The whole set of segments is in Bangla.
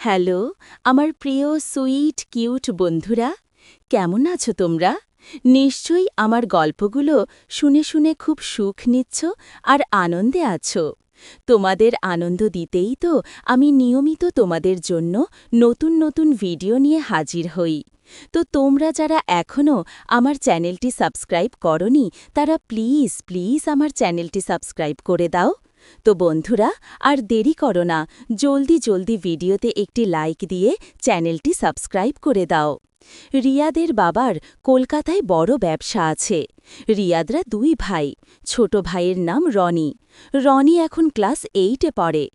হ্যালো আমার প্রিয় সুইট কিউট বন্ধুরা, কেমন আছো তোমরা? নিশ্চয়ই আমার গল্পগুলো শুনে শুনে খুব সুখ নিচ্ছ আর আনন্দে আছো। তোমাদের আনন্দ দিতেই তো আমি নিয়মিত তোমাদের জন্য নতুন নতুন ভিডিও নিয়ে হাজির হই। তো তোমরা যারা এখনও আমার চ্যানেলটি সাবস্ক্রাইব করনি, তারা প্লিজ প্লিজ আমার চ্যানেলটি সাবস্ক্রাইব করে দাও। তো বন্ধুরা, আর দেরি করো না, জলদি জলদি ভিডিওতে একটি লাইক দিয়ে চ্যানেলটি সাবস্ক্রাইব করে দাও। রিয়াদের বাবার কলকাতায় বড় ব্যবসা আছে। রিয়াদরা দুই ভাই। ছোট ভাইয়ের নাম রনি। রনি এখন ক্লাস 8-এ পড়ে।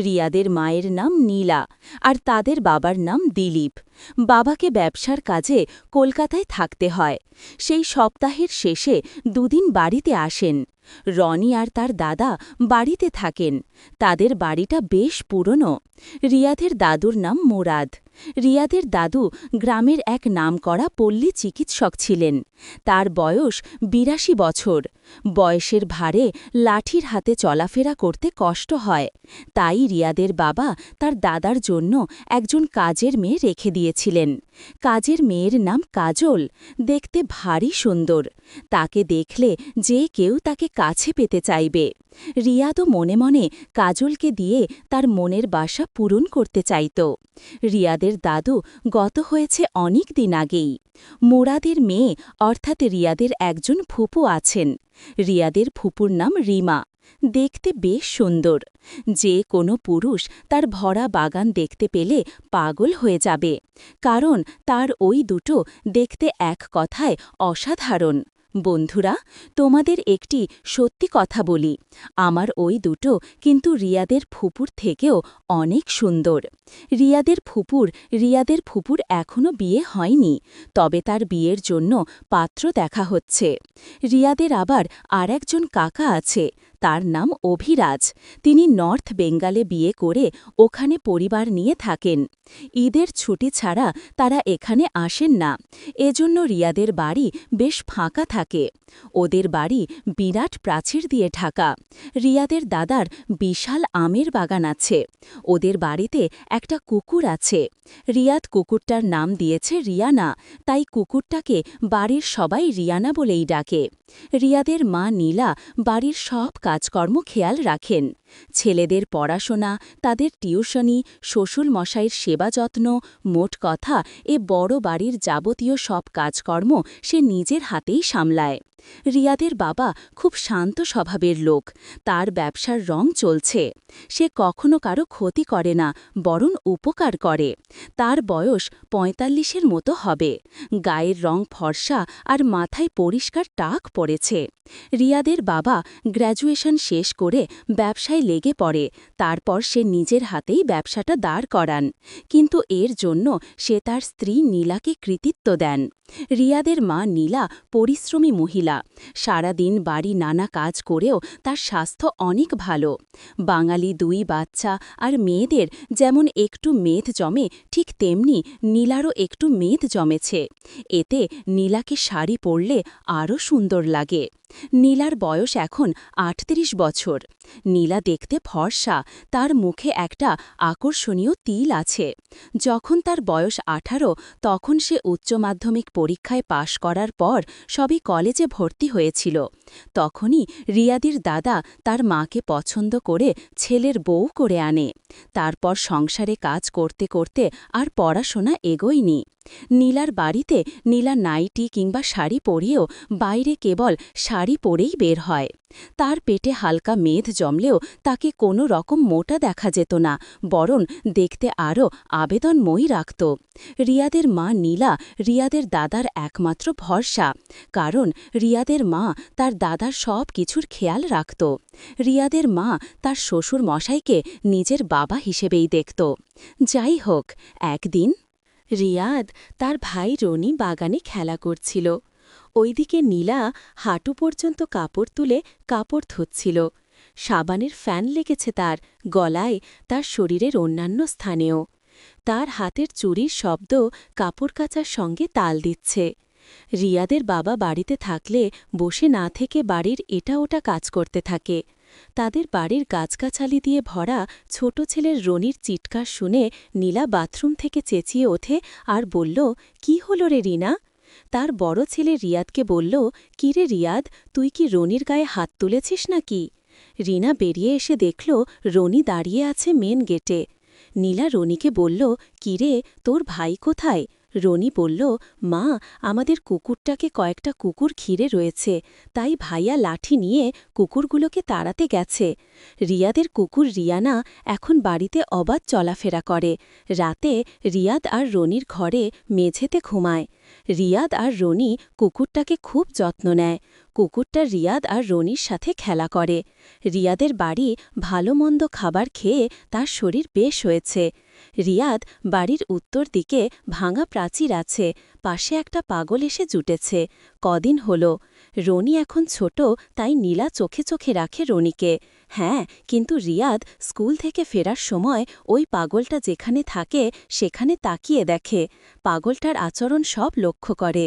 রিয়াদের মায়ের নাম নীলা, আর তাদের বাবার নাম দিলীপ। বাবাকে ব্যবসার কাজে কলকাতায় থাকতে হয়। সেই সপ্তাহের শেষে দুদিন বাড়িতে আসেন। রনি আর তার দাদা বাড়িতে থাকেন। তাদের বাড়িটা বেশ পুরনো। রিয়াদের দাদুর নাম মোরাদ। রিয়াদের দাদু গ্রামের এক নামকরা পল্লী চিকিৎসক ছিলেন। তার বয়স ৮২ বছর। বয়সের ভারে লাঠির হাতে চলাফেরা করতে কষ্ট হয়। তাই রিয়াদের বাবা তার দাদার জন্য একজন কাজের মেয়ে রেখে দিয়েছিলেন। কাজের মেয়ের নাম কাজল। দেখতে ভারী সুন্দর। তাকে দেখলে যে কেউ তাকে কাছে পেতে চাইবে। রিয়াদও মনে মনে কাজলকে দিয়ে তার মনের বাসা পূরণ করতে চাইত। রিয়াদের দাদু গত হয়েছে অনেক দিন আগেই। মোরাদের মেয়ে অর্থাৎ রিয়াদের একজন ফুপু আছেন। রিয়াদের ফুপুর নাম রিমা। দেখতে বেশ সুন্দর। যে কোনো পুরুষ তার ভরা বাগান দেখতে পেলে পাগল হয়ে যাবে, কারণ তার ওই দুটো দেখতে এক কথায় অসাধারণ। বন্ধুরা, তোমাদের একটি সত্যি কথা বলি, আমার ওই দুটো কিন্তু রিয়াদের ফুপুর থেকেও অনেক সুন্দর। রিয়াদের ফুপুর এখনও বিয়ে হয়নি, তবে তার বিয়ের জন্য পাত্র দেখা হচ্ছে। রিয়াদের আবার আর একজন কাকা আছে, তার নাম অভিরাজ। তিনি নর্থ বেঙ্গালে বিয়ে করে ওখানে পরিবার নিয়ে থাকেন। ঈদের ছুটি ছাড়া তারা এখানে আসেন না, এজন্য রিয়াদের বাড়ি বেশ ফাঁকা থাকে। ওদের বাড়ি বিরাট প্রাচীর দিয়ে ঢাকা। রিয়াদের দাদার বিশাল আমের বাগান আছে। ওদের বাড়িতে একটা কুকুর আছে। রিয়াদ কুকুরটার নাম দিয়েছে রিয়ানা, তাই কুকুরটাকে বাড়ির সবাই রিয়ানা বলেই ডাকে। রিয়াদের মা নীলা বাড়ির সব কাজকর্ম খেয়াল রাখেন। ছেলেদের পড়াশোনা, তাদের টিউশনি, শ্বশুর মশাইয়ের সেবা যত্ন, মোট কথা এ বড় বাড়ির যাবতীয় সব কাজকর্ম সে নিজের হাতেই সামলায়। রিয়াদের বাবা খুব শান্ত স্বভাবের লোক। তার ব্যবসার রং চলছে। সে কখনো কারো ক্ষতি করে না, বরং উপকার করে। তার বয়স ৪৫-এর মতো হবে। গায়ের রং ফর্সা আর মাথায় পরিষ্কার টাক পড়েছে। রিয়াদের বাবা গ্র্যাজুয়েশন শেষ করে ব্যবসায় লেগে পড়ে। তারপর সে নিজের হাতেই ব্যবসাটা দাঁড় করান, কিন্তু এর জন্য সে তার স্ত্রী নীলাকে কৃতিত্ব দেন। রিয়াদের মা নীলা পরিশ্রমী মহিলা। সারাদিন বাড়ি নানা কাজ করেও তার স্বাস্থ্য অনেক ভালো। বাঙালি দুই বাচ্চা আর মেয়েদের যেমন একটু মেদ জমে, ঠিক তেমনি নীলারও একটু মেদ জমেছে। এতে নীলাকে শাড়ি পরলে আরও সুন্দর লাগে। নীলার বয়স এখন ৩৮ বছর। নীলা দেখতে ফর্সা, তার মুখে একটা আকর্ষণীয় তিল আছে। যখন তার বয়স ১৮, তখন সে উচ্চ মাধ্যমিক পরীক্ষায় পাশ করার পর সবই কলেজে ভর্তি হয়েছিল। তখনই রিয়াদের দাদা তার মাকে পছন্দ করে ছেলের বউ করে আনে। তারপর সংসারে কাজ করতে করতে আর পড়াশোনা এগোয়নি। নীলার বাড়িতে নীলা নাইটি কিংবা শাড়ি পরিয়েও বাইরে কেবল শাড়ি পরেই বের হয়। তার পেটে হালকা মেদ জমলেও তাকে কোনো রকম মোটা দেখা যেত না, বরং দেখতে আরও আবেদনময়ী রাখত। রিয়াদের মা নীলা রিয়াদের দাদার একমাত্র ভরসা, কারণ রিয়াদের মা তার দাদার সব কিছুর খেয়াল রাখত। রিয়াদের মা তার শ্বশুর মশাইকে নিজের বাবা হিসেবেই দেখত। যাই হোক, একদিন রিয়াদ তার ভাই রনি বাগানে খেলা করছিল। ওইদিকে নীলা হাঁটু পর্যন্ত কাপড় তুলে কাপড় ধুচ্ছিল। সাবানের ফ্যান লেগেছে তার গলায়, তার শরীরের অন্যান্য স্থানেও। তার হাতের চুড়ির শব্দ কাপড় কাচার সঙ্গে তাল দিচ্ছে। রিয়াদের বাবা বাড়িতে থাকলে বসে না থেকে বাড়ির এটা ওটা কাজ করতে থাকে। তাদের বাড়ির গাছগাছালি দিয়ে ভরা ছোট ছেলের রনির চিৎকার শুনে নীলা বাথরুম থেকে চেঁচিয়ে ওঠে আর বলল, কি হল রে রিনা? তার বড় ছেলে রিয়াদকে বলল, কি রে রিয়াদ, তুই কি রনির গায়ে হাত তুলেছিস নাকি? রিনা বেরিয়ে এসে দেখল রনি দাঁড়িয়ে আছে মেন গেটে। নীলা রনিকে বলল, কি রে, তোর ভাই কোথায়? রনি বলল, মা, আমাদের কুকুরটাকে কয়েকটা কুকুর ঘিরে রয়েছে, তাই ভাইয়া লাঠি নিয়ে কুকুরগুলোকে তাড়াতে গেছে। রিয়াদের কুকুর রিয়ানা এখন বাড়িতে অবাধ চলাফেরা করে। রাতে রিয়াদ আর রনির ঘরে মেঝেতে ঘুমায়। রিয়াদ আর রনি কুকুরটাকে খুব যত্ন নেয়। কুকুরটা রিয়াদ আর রনির সাথে খেলা করে। রিয়াদের বাড়ি ভালো মন্দ খাবার খেয়ে তার শরীর বেশ হয়েছে। রিয়াদ বাড়ির উত্তর দিকে ভাঙা প্রাচীর আছে, পাশে একটা পাগল এসে জুটেছে। কদিন হল। রনি এখন ছোট, তাই নীলা চোখে চোখে রাখে রনিকে। হ্যাঁ, কিন্তু রিয়াদ স্কুল থেকে ফেরার সময় ওই পাগলটা যেখানে থাকে সেখানে তাকিয়ে দেখে। পাগলটার আচরণ সব লক্ষ্য করে।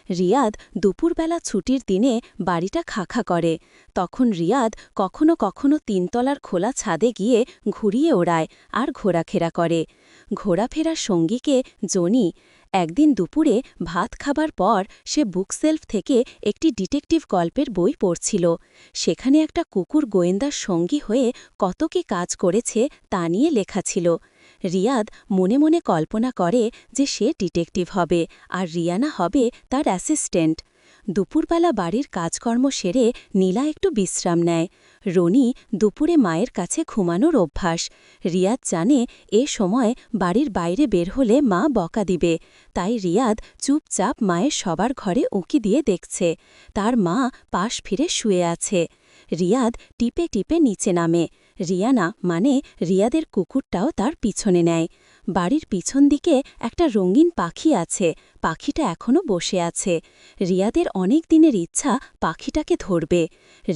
রিয়াদ দুপুরবেলা ছুটির দিনে বাড়িটা খাখা করে। তখন রিয়াদ কখনো কখনো তিনতলার খোলা ছাদে গিয়ে ঘুরিয়ে ওড়ায় আর ঘোরাফেরা করে। ঘোরাফেরার সঙ্গীকে জনি। একদিন দুপুরে ভাত খাবার পর সে বুকসেলফ থেকে একটি ডিটেকটিভ গল্পের বই পড়ছিল। সেখানে একটা কুকুর গোয়েন্দার সঙ্গী হয়ে কত কি কাজ করেছে তা নিয়ে লেখা ছিল। রিয়াদ মনে মনে কল্পনা করে যে সে ডিটেকটিভ হবে আর রিয়ানা হবে তার অ্যাসিস্ট্যান্ট। দুপুরবেলা বাড়ির কাজকর্ম সেরে নীলা একটু বিশ্রাম নেয়। রনি দুপুরে মায়ের কাছে ঘুমানোর অভ্যাস। রিয়াদ জানে এ সময় বাড়ির বাইরে বের হলে মা বকা দিবে, তাই রিয়াদ চুপচাপ মায়ের সবার ঘরে উঁকি দিয়ে দেখছে। তার মা পাশ ফিরে শুয়ে আছে। রিয়াদ টিপে টিপে নিচে নামে। রিয়ানা মানে রিয়াদের কুকুরটাও তার পিছনে নেয়। বাড়ির পিছন দিকে একটা রঙিন পাখি আছে, পাখিটা এখনও বসে আছে। রিয়াদের অনেক দিনের ইচ্ছা পাখিটাকে ধরবে।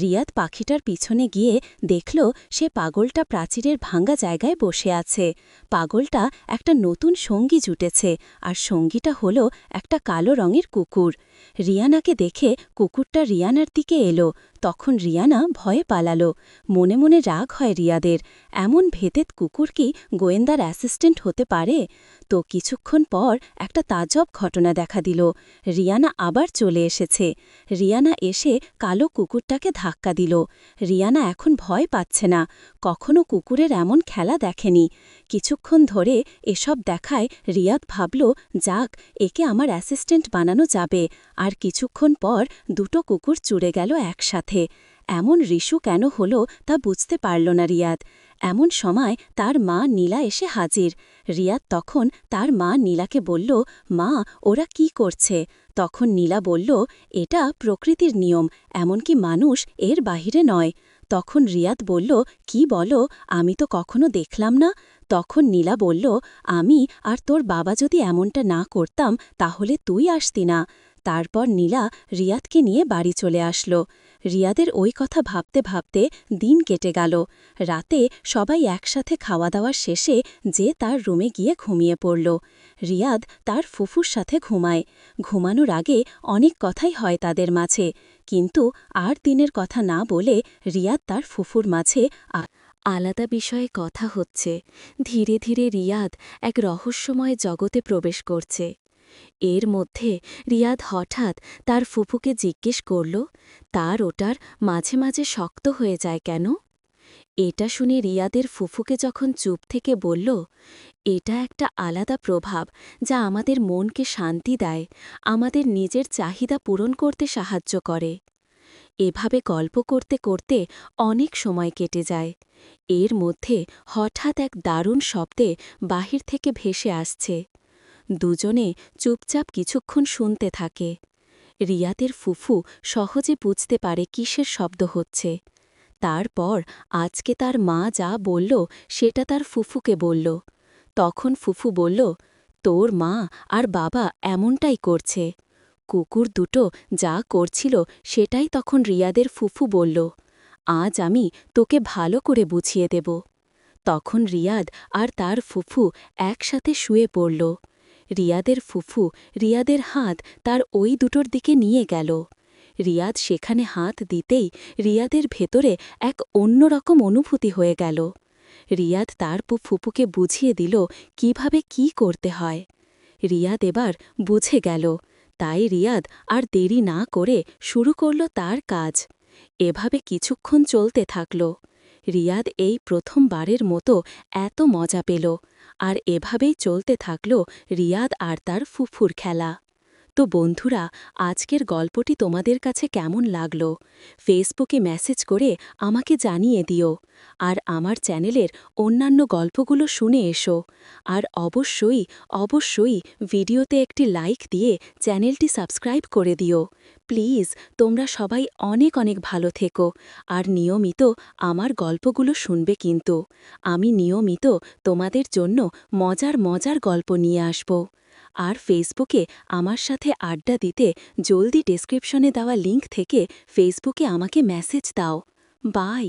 রিয়াদ পাখিটার পিছনে গিয়ে দেখল সে পাগলটা প্রাচীরের ভাঙ্গা জায়গায় বসে আছে। পাগলটা একটা নতুন সঙ্গী জুটেছে, আর সঙ্গীটা হল একটা কালো রঙের কুকুর। রিয়ানাকে দেখে কুকুরটা রিয়ানার দিকে এলো। তখন রিয়ানা ভয়ে পালালো। মনে মনে রাগ হয় রিয়াদের, এমন ভেতেত কুকুর কি গোয়েন্দার অ্যাসিস্ট্যান্ট হতে পারে? তো কিছুক্ষণ পর একটা তাজব ঘটনা দেখা দিল। রিয়ানা আবার চলে এসেছে। রিয়ানা এসে কালো কুকুরটাকে ধাক্কা দিল। রিয়ানা এখন ভয় পাচ্ছে না, কখনো কুকুরের এমন খেলা দেখেনি। কিছুক্ষণ ধরে এসব দেখায় রিয়াদ ভাবল, যাক, একে আমার অ্যাসিস্ট্যান্ট বানানো যাবে। আর কিছুক্ষণ পর দুটো কুকুর চুড়ে গেল একসাথে। এমন রিস্যু কেন হলো তা বুঝতে পারল না রিয়াদ। এমন সময় তার মা নীলা এসে হাজির। রিয়াদ তখন তার মা নীলাকে বলল, মা, ওরা কি করছে? তখন নীলা বলল, এটা প্রকৃতির নিয়ম, এমনকি মানুষ এর বাহিরে নয়। তখন রিয়াদ বলল, কি বলো, আমি তো কখনো দেখলাম না। তখন নীলা বলল, আমি আর তোর বাবা যদি এমনটা না করতাম তাহলে তুই আসতি না। তারপর নীলা রিয়াদকে নিয়ে বাড়ি চলে আসলো। রিয়াদের ওই কথা ভাবতে ভাবতে দিন কেটে গেল। রাতে সবাই একসাথে খাওয়া দাওয়ার শেষে যে তার রুমে গিয়ে ঘুমিয়ে পড়ল। রিয়াদ তার ফুফুর সাথে ঘুমায়। ঘুমানোর আগে অনেক কথাই হয় তাদের মাঝে, কিন্তু আর দিনের কথা না বলে রিয়াদ তার ফুফুর মাঝে আলাদা বিষয়ে কথা হচ্ছে। ধীরে ধীরে রিয়াদ এক রহস্যময় জগতে প্রবেশ করছে। এর মধ্যে রিয়াদ হঠাৎ তার ফুফুকে জিজ্ঞেস করল, তার ওটার মাঝে মাঝে শক্ত হয়ে যায় কেন? এটা শুনে রিয়াদের ফুফুকে যখন চুপ থেকে বলল, এটা একটা আলাদা প্রভাব যা আমাদের মনকে শান্তি দেয়, আমাদের নিজের চাহিদা পূরণ করতে সাহায্য করে। এভাবে গল্প করতে করতে অনেক সময় কেটে যায়। এর মধ্যে হঠাৎ এক দারুণ শব্দে বাহির থেকে ভেসে আসছে। দুজনে চুপচাপ কিছুক্ষণ শুনতে থাকে। রিয়াদের ফুফু সহজে বুঝতে পারে কিসের শব্দ হচ্ছে। তারপর আজকে তার মা যা বলল সেটা তার ফুফুকে বলল। তখন ফুফু বলল, তোর মা আর বাবা এমনটাই করছে। কুকুর দুটো যা করছিল সেটাই তখন রিয়াদের ফুফু বলল, আজ আমি তোকে ভালো করে বুঝিয়ে দেব। তখন রিয়াদ আর তার ফুফু একসাথে শুয়ে পড়ল। রিয়াদের ফুফু রিয়াদের হাত তার ওই দুটোর দিকে নিয়ে গেল। রিয়াদ সেখানে হাত দিতেই রিয়াদের ভেতরে এক অন্যরকম অনুভূতি হয়ে গেল। রিয়াদ তার ফুপুকে বুঝিয়ে দিল কিভাবে কি করতে হয়। রিয়াদ এবার বুঝে গেল, তাই রিয়াদ আর দেরি না করে শুরু করল তার কাজ। এভাবে কিছুক্ষণ চলতে থাকল। রিয়াদ এই প্রথমবারের মতো এত মজা পেল, আর এভাবেই চলতে থাকল রিয়াদ আর তার ফুফুর খেলা। তো বন্ধুরা, আজকের গল্পটি তোমাদের কাছে কেমন লাগলো ফেসবুকে মেসেজ করে আমাকে জানিয়ে দিও। আর আমার চ্যানেলের অন্যান্য গল্পগুলো শুনে এসো। আর অবশ্যই ভিডিওতে একটি লাইক দিয়ে চ্যানেলটি সাবস্ক্রাইব করে দিও। প্লিজ তোমরা সবাই অনেক অনেক ভালো থেকো, আর নিয়মিত আমার গল্পগুলো শুনবে কিন্তু। আমি নিয়মিত তোমাদের জন্য মজার গল্প নিয়ে আসব। আর ফেসবুকে আমার সাথে আড্ডা দিতে জলদি ডেসক্রিপশনে দেওয়া লিংক থেকে ফেসবুকে আমাকে মেসেজ দাও। বাই।